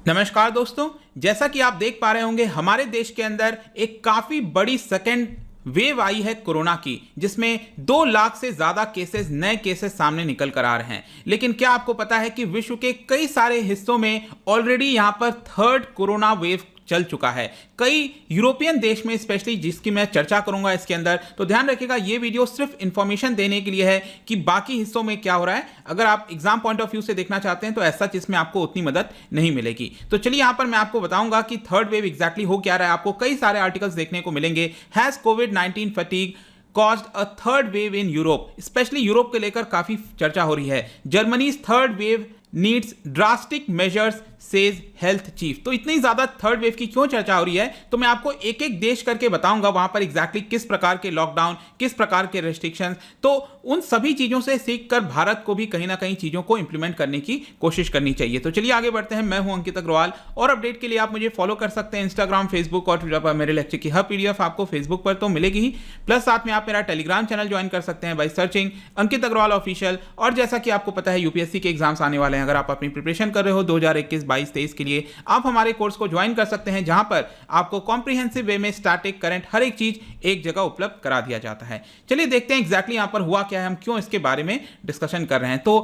नमस्कार दोस्तों, जैसा कि आप देख पा रहे होंगे हमारे देश के अंदर एक काफी बड़ी सेकेंड वेव आई है कोरोना की, जिसमें 2 लाख से ज्यादा नए केसेस सामने निकल कर आ रहे हैं। लेकिन क्या आपको पता है कि विश्व के कई सारे हिस्सों में ऑलरेडी यहां पर थर्ड कोरोना वेव चल चुका है। कई यूरोपियन देश में स्पेशली, जिसकी मैं चर्चा करूंगा इसके अंदर। तो ध्यान रखिएगा, ये वीडियो सिर्फ इंफॉर्मेशन देने के लिए है कि बाकी हिस्सों में क्या हो रहा है। अगर आप एग्जाम पॉइंट ऑफ व्यू से देखना चाहते हैं तो ऐसा इसमें आपको उतनी मदद नहीं मिलेगी। तो चलिए यहां पर मैं आपको बताऊंगा कि थर्ड वेव एग्जैक्टली हो क्या रहा है। आपको कई सारे आर्टिकल्स देखने को मिलेंगे। Has covid fatigue caused a third wave in Europe? Specially Europe के लेकर काफी चर्चा हो रही है। Germany's third wave needs drastic measures says health chief. तो इतनी ज्यादा थर्ड वेव की क्यों चर्चा हो रही है, तो मैं आपको एक एक देश करके बताऊंगा वहां पर एग्जैक्टली किस प्रकार के लॉकडाउन, किस प्रकार के रेस्ट्रिक्शंस। तो उन सभी चीजों से सीखकर भारत को भी कहीं ना कहीं चीजों को इंप्लीमेंट करने की कोशिश करनी चाहिए। तो चलिए आगे बढ़ते हैं। मैं हूं अंकित अग्रवाल और अपडेट के लिए आप मुझे फॉलो कर सकते हैं इंस्टाग्राम, फेसबुक और ट्विटर पर। मेरे लेक्चर की हर पीडीएफ आपको फेसबुक पर तो मिलेगी ही, प्लस साथ में आप मेरा टेलीग्राम चैनल ज्वाइन कर सकते हैं by searching Ankit Agrawal official. और जैसा कि आपको पता है यूपीएससी के एग्जाम्स आने वाले हैं। अगर आप अपनी प्रिपरेशन कर रहे हो 2021, 22, 23 के लिए, आप हमारे कोर्स को ज्वाइन कर सकते हैं, जहां पर आपको कॉम्प्रिहेंसिव वे में स्टैटिक, करंट, हर एक चीज एक जगह उपलब्ध करा दिया जाता है। चलिए देखते हैं एग्जैक्टली यहां पर हुआ क्या है, हम क्यों इसके बारे में डिस्कशन कर रहे हैं। तो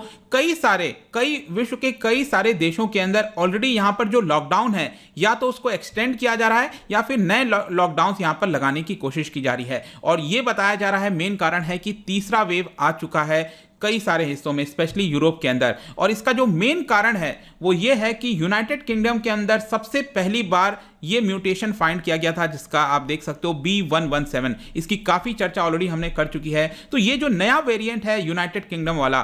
विश्व के कई सारे देशों के अंदर ऑलरेडी यहां पर जो लॉकडाउन है, या तो उसको एक्सटेंड किया जा रहा है या फिर नए लॉकडाउन यहां पर लगाने की कोशिश की जा रही है। और यह बताया जा रहा है मेन कारण है कि तीसरा वेव आ चुका है कई सारे हिस्सों में, स्पेशली यूरोप के अंदर। और इसका जो मेन कारण है वो ये है कि यूनाइटेड किंगडम के अंदर सबसे पहली बार ये म्यूटेशन फाइंड किया गया था, जिसका आप देख सकते हो B117। इसकी काफी चर्चा ऑलरेडी हमने कर चुकी है। तो ये जो नया वेरिएंट है यूनाइटेड किंगडम वाला,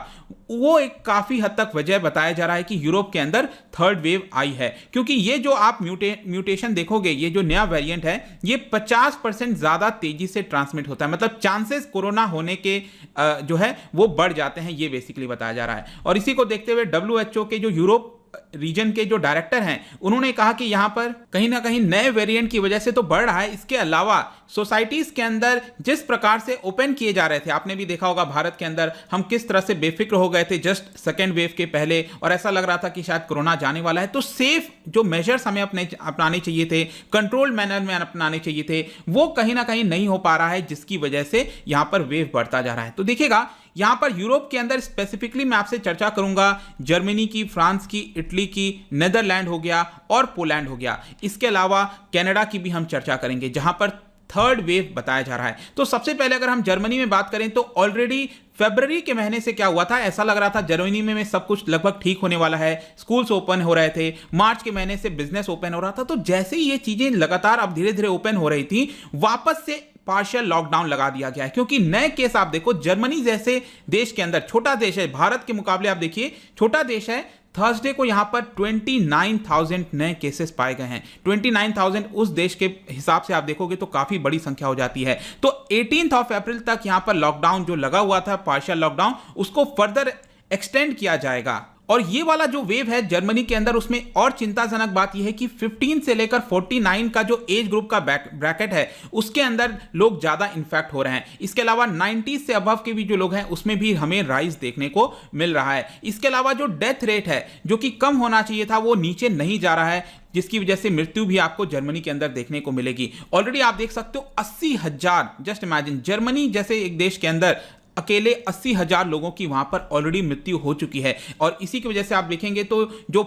वो एक काफी हद तक वजह बताया जा रहा है कि यूरोप के अंदर थर्ड वेव आई है। क्योंकि ये जो आप म्यूटेशन देखोगे, ये जो नया वेरिएंट है, ये 50% ज्यादा तेजी से ट्रांसमिट होता है। मतलब चांसेस कोरोना होने के जो है वो बढ़ जाते हैं, ये बेसिकली बताया जा रहा है। और इसी को देखते हुए WHO के जो यूरोप रीजन के जो डायरेक्टर हैं, उन्होंने कहा कि यहां पर कहीं ना कहीं नए वेरिएंट की वजह से तो बढ़ रहा है। इसके अलावा सोसाइटीज के अंदर जिस प्रकार से ओपन किए जा रहे थे, आपने भी देखा होगा भारत के अंदर हम किस तरह से बेफिक्र हो गए थे जस्ट सेकेंड वेव के पहले, और ऐसा लग रहा था कि शायद कोरोना जाने वाला है। तो सेफ जो मेजर्स हमें अपनाने चाहिए थे, कंट्रोल मैनर में अपनाने चाहिए थे, वो कहीं ना कहीं नहीं हो पा रहा है, जिसकी वजह से यहां पर वेव बढ़ता जा रहा है। तो देखिएगा यहां पर यूरोप के अंदर स्पेसिफिकली मैं आपसे चर्चा करूंगा जर्मनी की, फ्रांस की, इटली की, नेदरलैंड हो गया और पोलैंड हो गया। इसके अलावा कनाडा की भी हम चर्चा करेंगे, जहां पर थर्ड वेव बताया जा रहा है। तो सबसे पहले अगर हम जर्मनी में बात करें तो ऑलरेडी फरवरी के महीने से क्या हुआ था, ऐसा लग रहा था जर्मनी में सब कुछ लगभग ठीक होने वाला है, स्कूल्स ओपन हो रहे थे, मार्च के महीने से बिजनेस ओपन हो रहा था। तो जैसे ही ये चीजें लगातार अब धीरे धीरे ओपन हो रही थी, वापस से पार्शियल लॉकडाउन लगा दिया गया है। क्योंकि नए केस आप देखो, जर्मनी जैसे देश के अंदर, छोटा देश है भारत के मुकाबले, आप देखिए छोटा देश है, थर्सडे को यहां पर 29,000 नए केसेस पाए गए हैं। 29,000 उस देश के हिसाब से आप देखोगे तो काफी बड़ी संख्या हो जाती है। तो 18 अप्रैल तक यहां पर लॉकडाउन जो लगा हुआ था, पार्शियल लॉकडाउन, उसको फर्दर एक्सटेंड किया जाएगा। और ये वाला जो वेव है जर्मनी के अंदर, उसमें और चिंताजनक बात यह है कि 15 से लेकर 49 का जो एज ग्रुप का ब्रैकेट है, उसके अंदर लोग ज्यादा इन्फेक्ट हो रहे हैं। इसके अलावा 90 से अबव के भी जो लोग हैं, उसमें भी हमें राइज देखने को मिल रहा है। इसके अलावा जो डेथ रेट है, जो कि कम होना चाहिए था, वो नीचे नहीं जा रहा है, जिसकी वजह से मृत्यु भी आपको जर्मनी के अंदर देखने को मिलेगी। ऑलरेडी आप देख सकते हो 80,000, जस्ट इमेजिन, जर्मनी जैसे एक देश के अंदर अकेले 80,000 लोगों की वहां पर ऑलरेडी मृत्यु हो चुकी है। और इसी की वजह से आप देखेंगे तो जो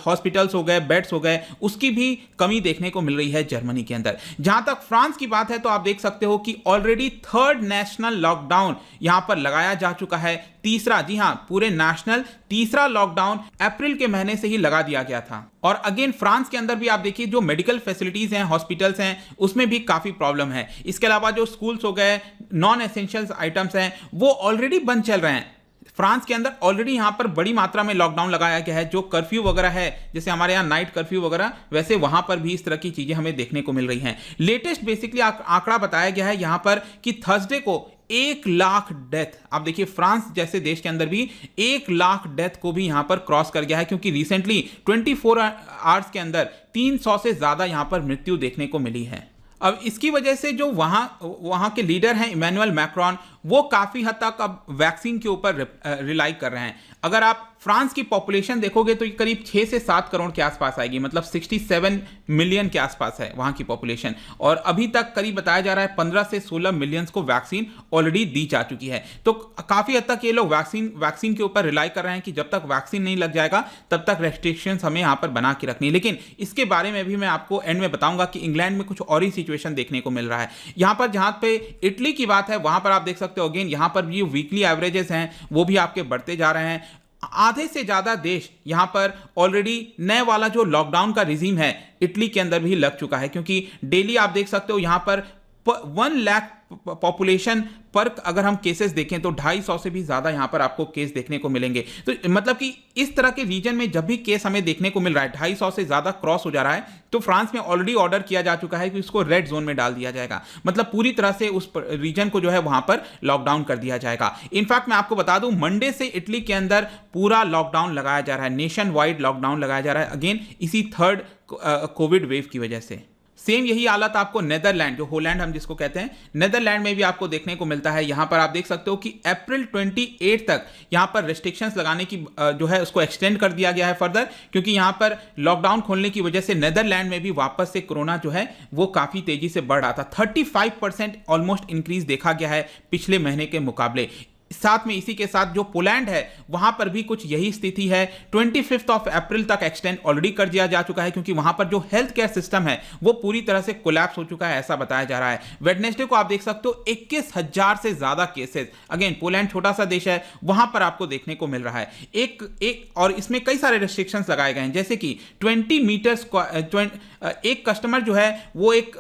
हॉस्पिटल्स हो गए, बेड्स हो गए, उसकी भी कमी देखने को मिल रही है जर्मनी के अंदर। जहां तक फ्रांस की बात है तो आप देख सकते हो कि ऑलरेडी थर्ड नेशनल लॉकडाउन यहां पर लगाया जा चुका है। तीसरा, जी हां, पूरे नेशनल तीसरा लॉकडाउन अप्रैल के महीने से ही लगा दिया गया था। और अगेन फ्रांस के अंदर भी आप देखिए जो मेडिकल फैसिलिटीज हैं, हॉस्पिटल्स हैं, उसमें भी काफी प्रॉब्लम है। इसके अलावा जो स्कूल्स हो गए, नॉन एसेंशियल्स आइटम्स हैं, वो ऑलरेडी बंद चल रहे हैं। फ्रांस के अंदर ऑलरेडी यहां पर बड़ी मात्रा में लॉकडाउन लगाया गया है। जो कर्फ्यू वगैरह है, जैसे हमारे यहां नाइट कर्फ्यू वगैरह, वैसे वहां पर भी इस तरह की चीजें हमें देखने को मिल रही हैं। लेटेस्ट बेसिकली आंकड़ा बताया गया है यहां पर कि थर्सडे को 1 लाख डेथ, आप देखिए फ्रांस जैसे देश के अंदर भी 1 लाख डेथ को भी यहां पर क्रॉस कर गया है। क्योंकि रिसेंटली 24 आवर्स के अंदर 300 से ज्यादा यहां पर मृत्यु देखने को मिली है। अब इसकी वजह से जो वहां के लीडर हैं इमैनुअल मैक्रोन, वो काफ़ी हद तक अब वैक्सीन के ऊपर रिलाई कर रहे हैं। अगर आप फ्रांस की पॉपुलेशन देखोगे तो ये करीब 6 से 7 करोड़ के आसपास आएगी, मतलब 67 मिलियन के आसपास है वहाँ की पॉपुलेशन, और अभी तक करीब बताया जा रहा है 15 से 16 मिलियंस को वैक्सीन ऑलरेडी दी जा चुकी है। तो काफ़ी हद तक ये लोग वैक्सीन के ऊपर रिलाई कर रहे हैं कि जब तक वैक्सीन नहीं लग जाएगा तब तक रेस्ट्रिक्शंस हमें यहाँ पर बना के रखनी है। लेकिन इसके बारे में भी मैं आपको एंड में बताऊंगा कि इंग्लैंड में कुछ और ही सिचुएशन देखने को मिल रहा है। यहाँ पर जहाँ पे इटली की बात है वहाँ पर आप देख सकते हो अगेन यहाँ पर भी वीकली एवरेजेस हैं वो भी आपके बढ़ते जा रहे हैं। आधे से ज्यादा देश यहां पर ऑलरेडी नए वाला जो लॉकडाउन का रिजीम है इटली के अंदर भी लग चुका है, क्योंकि डेली आप देख सकते हो यहां पर 1 लाख पॉपुलेशन पर अगर हम केसेस देखें तो 250 से भी ज्यादा यहां पर आपको केस देखने को मिलेंगे। तो मतलब कि इस तरह के रीजन में जब भी केस हमें देखने को मिल रहा है 250 से ज्यादा क्रॉस हो जा रहा है, तो फ्रांस में ऑलरेडी ऑर्डर किया जा चुका है कि इसको रेड जोन में डाल दिया जाएगा, मतलब पूरी तरह से उस रीजन को जो है वहां पर लॉकडाउन कर दिया जाएगा। इनफैक्ट मैं आपको बता दूं मंडे से इटली के अंदर पूरा लॉकडाउन लगाया जा रहा है, नेशन वाइड लॉकडाउन लगाया जा रहा है, अगेन इसी थर्ड कोविड वेव की वजह से। सेम यही हालत आपको नेदरलैंड, जो होलैंड हम जिसको कहते हैं, नेदरलैंड में भी आपको देखने को मिलता है। यहां पर आप देख सकते हो कि अप्रैल 28 तक यहां पर रेस्ट्रिक्शंस लगाने की जो है उसको एक्सटेंड कर दिया गया है फर्दर, क्योंकि यहां पर लॉकडाउन खोलने की वजह से नेदरलैंड में भी वापस से कोरोना जो है वो काफी तेजी से बढ़ रहा था। 35% ऑलमोस्ट इंक्रीज देखा गया है पिछले महीने के मुकाबले। साथ में इसी के साथ जो पोलैंड है वहां पर भी कुछ यही स्थिति है। 25 अप्रैल तक एक्सटेंड ऑलरेडी कर दिया जा चुका है, क्योंकि वहां पर जो हेल्थ केयर सिस्टम है वो पूरी तरह से कोलैप्स हो चुका है, ऐसा बताया जा रहा है। वेडनेसडे को आप देख सकते हो 21,000 से ज्यादा केसेस, अगेन पोलैंड छोटा सा देश है, वहां पर आपको देखने को मिल रहा है। एक और इसमें कई सारे रेस्ट्रिक्शंस लगाए गए हैं, जैसे कि 20 मीटर एक कस्टमर जो है वो एक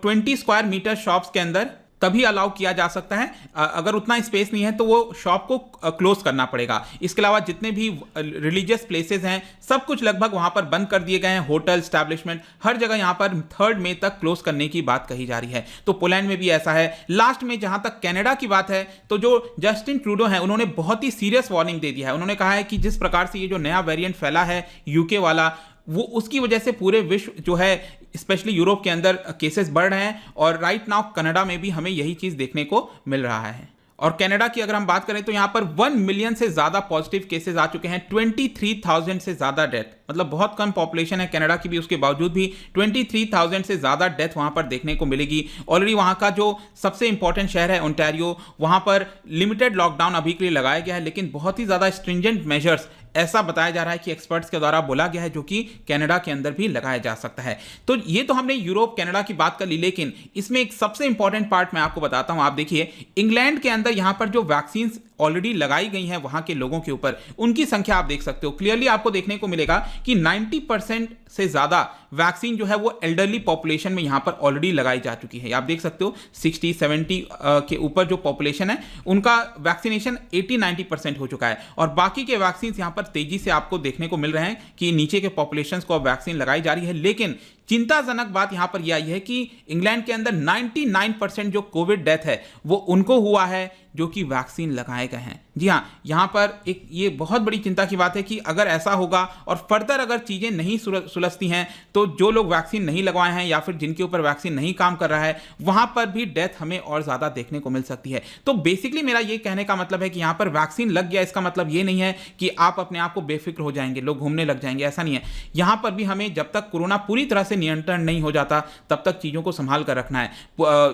20 स्क्वायर मीटर शॉप्स के अंदर तभी अलाउ किया जा सकता है, अगर उतना स्पेस नहीं है तो वो शॉप को क्लोज करना पड़ेगा। इसके अलावा जितने भी रिलीजियस प्लेसेस हैं सब कुछ लगभग वहां पर बंद कर दिए गए हैं, होटल एस्टैब्लिशमेंट हर जगह यहां पर 3 मई तक क्लोज करने की बात कही जा रही है। तो पोलैंड में भी ऐसा है। लास्ट में जहां तक कनाडा की बात है तो जो जस्टिन ट्रूडो है उन्होंने बहुत ही सीरियस वार्निंग दे दिया है। उन्होंने कहा है कि जिस प्रकार से ये जो नया वेरिएंट फैला है यूके वाला, वो उसकी वजह से पूरे विश्व जो है स्पेशली यूरोप के अंदर केसेस बढ़ रहे हैं, और राइट नाउ कनाडा में भी हमें यही चीज देखने को मिल रहा है। और कनाडा की अगर हम बात करें तो यहां पर 1 मिलियन से ज्यादा पॉजिटिव केसेस आ चुके हैं, 23,000 से ज्यादा डेथ, मतलब बहुत कम पॉपुलेशन है कनाडा की भी, उसके बावजूद भी 23,000 से ज्यादा डेथ वहां पर देखने को मिलेगी। ऑलरेडी वहां का जो सबसे इंपॉर्टेंट शहर है ओंटारियो, वहां पर लिमिटेड लॉकडाउन अभी के लिए लगाया गया है, लेकिन बहुत ही ज्यादा स्ट्रिंजेंट मेजर्स ऐसा बताया जा रहा है कि एक्सपर्ट्स के द्वारा बोला गया है, जो कि कनाडा के अंदर भी लगाया जा सकता है। तो ये तो हमने यूरोप कनाडा की बात कर ली, लेकिन इसमें एक सबसे इंपॉर्टेंट पार्ट मैं आपको बताता हूं। आप देखिए इंग्लैंड के अंदर यहां पर जो वैक्सीन ऑलरेडी लगाई गई हैं वहां के लोगों के ऊपर, उनकी संख्या आप देख सकते हो क्लियरली, आपको देखने को मिलेगा कि 90% से ज्यादा वैक्सीन जो है वो एल्डरली पॉपुलेशन में यहां पर ऑलरेडी लगाई जा चुकी है। आप देख सकते हो 60-70 के ऊपर जो पॉपुलेशन है उनका वैक्सीनेशन 80-90% हो चुका है, और बाकी के वैक्सीन यहां पर तेजी से आपको देखने को मिल रहे हैं कि नीचे के पॉपुलेशन को अब वैक्सीन लगाई जा रही है। लेकिन चिंताजनक बात यहां पर यह आई है कि इंग्लैंड के अंदर 99% जो कोविड डेथ है वो उनको हुआ है जो कि वैक्सीन लगाए गए हैं। जी हां, यहां पर एक ये बहुत बड़ी चिंता की बात है कि अगर ऐसा होगा और फर्दर अगर चीजें नहीं सुलझती हैं तो जो लोग वैक्सीन नहीं लगवाए हैं या फिर जिनके ऊपर वैक्सीन नहीं काम कर रहा है वहां पर भी डेथ हमें और ज्यादा देखने को मिल सकती है। तो बेसिकली मेरा ये कहने का मतलब है कि यहां पर वैक्सीन लग गया इसका मतलब ये नहीं है कि आप अपने आप को बेफिक्र हो जाएंगे, लोग घूमने लग जाएंगे, ऐसा नहीं है। यहां पर भी हमें जब तक कोरोना पूरी तरह से नियंत्रण नहीं हो जाता तब तक चीजों को संभाल कर रखना है।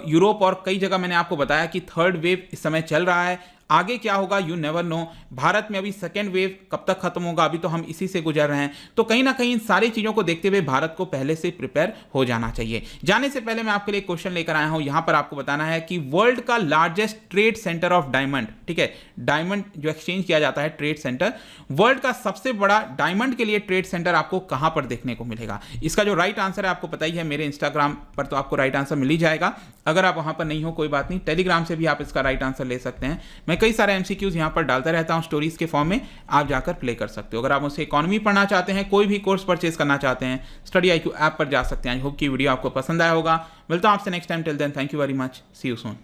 यूरोप और कई जगह मैंने आपको बताया कि 3rd वेव इस समय चल रहा है, आगे क्या होगा यू नेवर नो। भारत में अभी 2nd वेव कब तक खत्म होगा, अभी तो हम इसी से गुजर रहे हैं। तो कहीं ना कहीं इन सारी चीजों को देखते हुए भारत को पहले से प्रिपेयर हो जाना चाहिए। जाने से पहले मैं आपके लिए क्वेश्चन लेकर आया हूं, यहां पर आपको बताना है कि वर्ल्ड का largest trade centre of diamond, ठीक है, डायमंड जो एक्सचेंज किया जाता है ट्रेड सेंटर, वर्ल्ड का सबसे बड़ा डायमंड के लिए ट्रेड सेंटर आपको कहां पर देखने को मिलेगा? इसका जो राइट आंसर है आपको पता ही है, मेरे इंस्टाग्राम पर तो आपको राइट आंसर मिल ही जाएगा। अगर आप वहां पर नहीं हो कोई बात नहीं, टेलीग्राम से भी आप इसका राइट आंसर ले सकते हैं। मैं कई सारे एमसीक्यूज यहां पर डालता रहता हूं स्टोरीज के फॉर्म में, आप जाकर प्ले कर सकते हो। अगर आप मुझसे इकोनॉमी पढ़ना चाहते हैं, कोई भी कोर्स परचेज करना चाहते हैं, स्टडी IQ ऐप पर जा सकते हैं। आई होप कि वीडियो आपको पसंद आया होगा। मिलता हूं आपसे next time, till then thank you very much, see you soon.